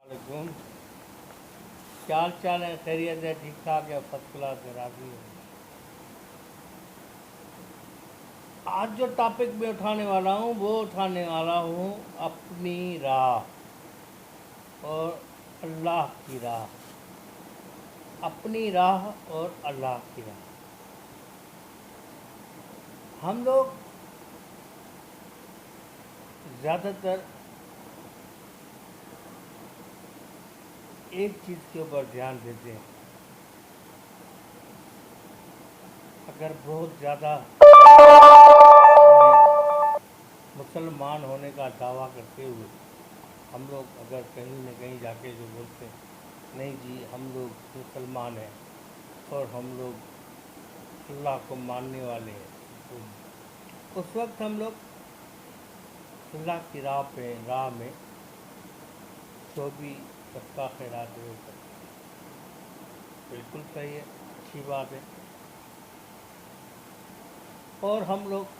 علیکم، کیا حال چال ہے؟ خیریت ہے؟ ٹھیک ٹھاک ہے؟ فرسٹ کلاس ہے، راضی ہے۔ آج جو ٹاپک میں اٹھانے والا ہوں وہ اٹھانے والا ہوں اپنی راہ اور اللہ کی راہ۔ اپنی راہ اور اللہ کی راہ۔ ہم لوگ زیادہ تر ایک چیز کے اوپر دھیان دیتے ہیں، اگر بہت زیادہ مسلمان ہونے کا دعویٰ کرتے ہوئے ہم لوگ اگر کہیں نہ کہیں جا کے جو بولتے ہیں نہیں جی ہم لوگ مسلمان ہیں اور ہم لوگ اللہ کو ماننے والے ہیں، تو اس وقت ہم لوگ اللہ کی راہ میں جو بھی صدقہ خیرات ہے وہ کرتے ہیں۔ بالکل صحیح ہے، اچھی بات ہے۔ اور ہم لوگ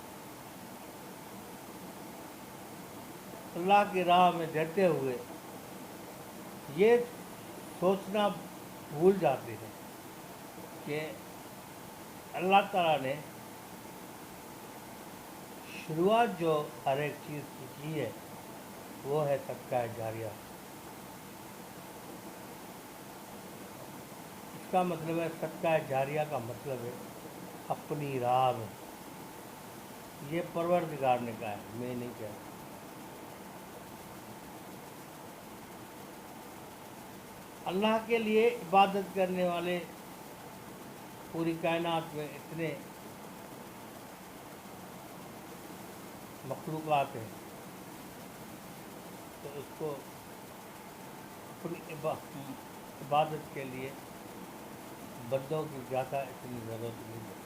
اللہ کی راہ میں دیتے ہوئے یہ سوچنا بھول جاتے ہیں کہ اللہ تعالیٰ نے شروعات جو ہر ایک چیز کی ہے وہ ہے صدقہ جاریہ۔ اس کا مطلب ہے صدقہ جاریہ کا مطلب ہے اپنی راہ میں۔ یہ پروردگار نے کہا ہے، میں نہیں کہا۔ اللہ کے لیے عبادت کرنے والے پوری کائنات میں اتنے مخلوقات ہیں تو اس کو اپنی عبادت کے لیے بندوں کی زیادہ اتنی ضرورت نہیں ہے۔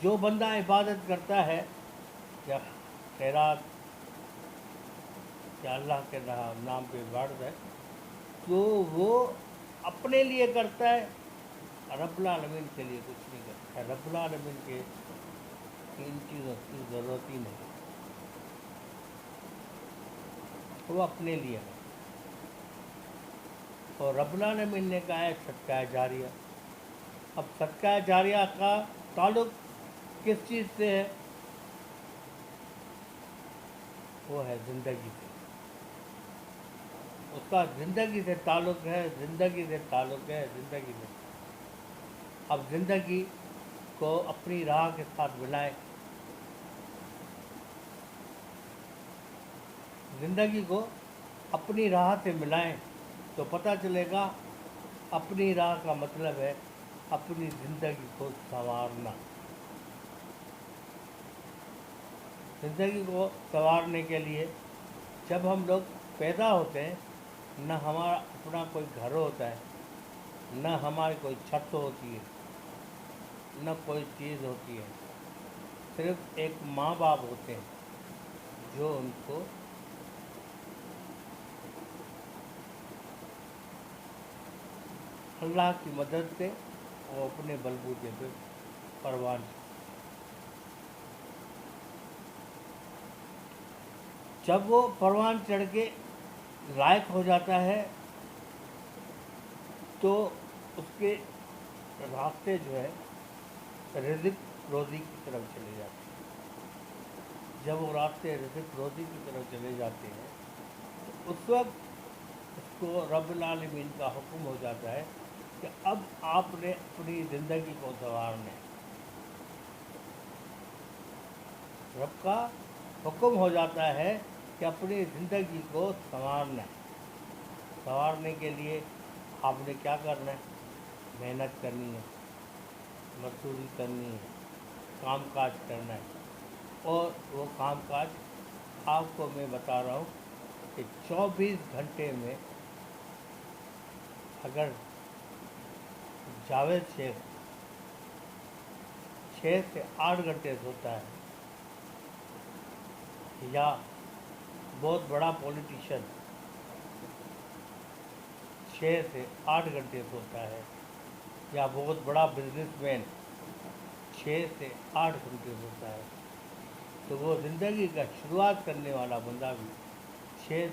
جو بندہ عبادت کرتا ہے یا خیرات یا اللہ کے نام پہ عبادت ہے تو وہ اپنے لیے کرتا ہے، رب العالمین کے لیے کچھ نہیں کرتا ہے۔ رب العالمین کے ان چیزوں کی ضرورت ہی نہیں، وہ اپنے لیے ہے۔ اور رب العالمین نے کہا ہے صدقہ جاریہ۔ اب صدقہ جاریہ کا تعلق کس چیز سے ہے؟ وہ ہے زندگی سے۔ اس کا زندگی سے تعلق ہے، زندگی سے تعلق ہے، زندگی سے۔ اب زندگی کو اپنی راہ کے ساتھ ملائیں، زندگی کو اپنی راہ سے ملائیں تو پتہ چلے گا اپنی راہ کا مطلب ہے اپنی زندگی کو سنوارنا۔ زندگی کو سنوارنے کے لیے جب ہم لوگ پیدا ہوتے ہیں نہ ہمارا اپنا کوئی گھر ہوتا ہے، نہ ہماری کوئی چھت ہوتی ہے، نہ کوئی چیز ہوتی ہے، صرف ایک ماں باپ ہوتے ہیں جو ان کو اللہ کی مدد سے وہ اپنے بلبوتے پہ پروان چڑھتے۔ جب وہ پروان چڑھ کے لائق ہو جاتا ہے تو اس کے راستے جو ہے رزق روزی کی طرف چلے جاتے ہیں۔ جب وہ راستے رزق روزی کی طرف چلے جاتے ہیں تو اس وقت اس کو رب العالمین کا حکم ہو جاتا ہے کہ اب آپ نے اپنی زندگی کو سنوارنا ہے۔ رب کا حکم ہو جاتا ہے کہ اپنی زندگی کو سنوارنا ہے۔ سنوارنے کے لیے آپ نے کیا کرنا ہے؟ محنت کرنی ہے، مزدوری کرنی ہے، کام کاج کرنا ہے۔ اور وہ کام کاج آپ کو میں بتا رہا ہوں کہ 24 گھنٹے میں اگر جاوید شیخ 6 سے 8 گھنٹے سوتا ہے یا بہت بڑا پولیٹیشین 6 سے 8 گھنٹے سوتا ہے یا بہت بڑا بزنس مین 6 سے 8 گھنٹے سوتا ہے تو وہ زندگی کا شروعات کرنے والا بندہ بھی 6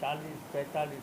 40-45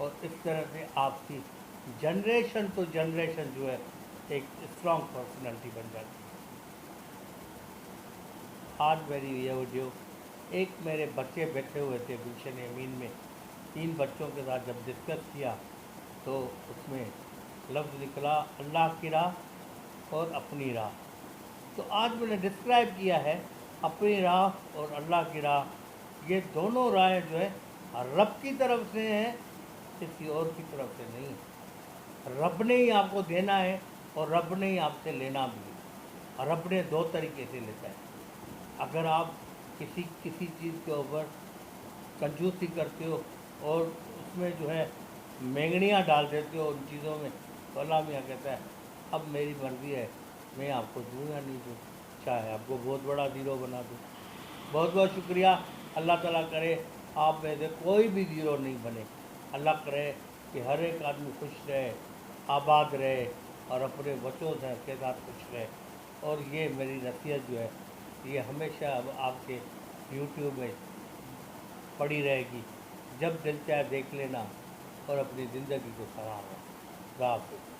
اور اس طرح سے آپ کی جنریشن تو جنریشن جو ہے ایک اسٹرانگ پرسنالٹی بن جاتی ہے۔ آج میری یہ ویڈیو ایک میرے بچے بیٹھے ہوئے تھے گلشن یمین میں، 3 بچوں کے ساتھ جب ڈسکس کیا تو اس میں لفظ نکلا اللہ کی راہ اور اپنی راہ۔ تو آج میں نے ڈسکرائب کیا ہے اپنی راہ اور اللہ کی راہ، یہ دونوں راہیں جو ہے رب کی طرف سے ہیں، کسی اور کی طرف سے نہیں۔ رب نے ہی آپ کو دینا ہے اور رب نے ہی آپ سے لینا بھی ہے۔ رب نے 2 طریقے سے لیتا ہے۔ اگر آپ کسی چیز کے اوپر کنجوسی کرتے ہو اور اس میں جو ہے مینگنیاں ڈال دیتے ہو ان چیزوں میں، تو اللہ میاں کہتا ہے اب میری مرضی ہے، میں آپ کو دوں یا نہیں دوں، چاہے آپ کو بہت بڑا زیرو بنا دوں۔ بہت بہت شکریہ۔ اللہ تعالیٰ کرے آپ میں سے کوئی بھی زیرو نہیں بنے۔ اللہ کرے کہ ہر ایک آدمی خوش رہے، آباد رہے اور اپنے بچوں کے ساتھ خوش رہے۔ اور یہ میری نصیحت جو ہے یہ ہمیشہ اب آپ کے یوٹیوب میں پڑی رہے گی، جب دل چاہے دیکھ لینا اور اپنی زندگی کو سنوارنا۔ خدا حافظ۔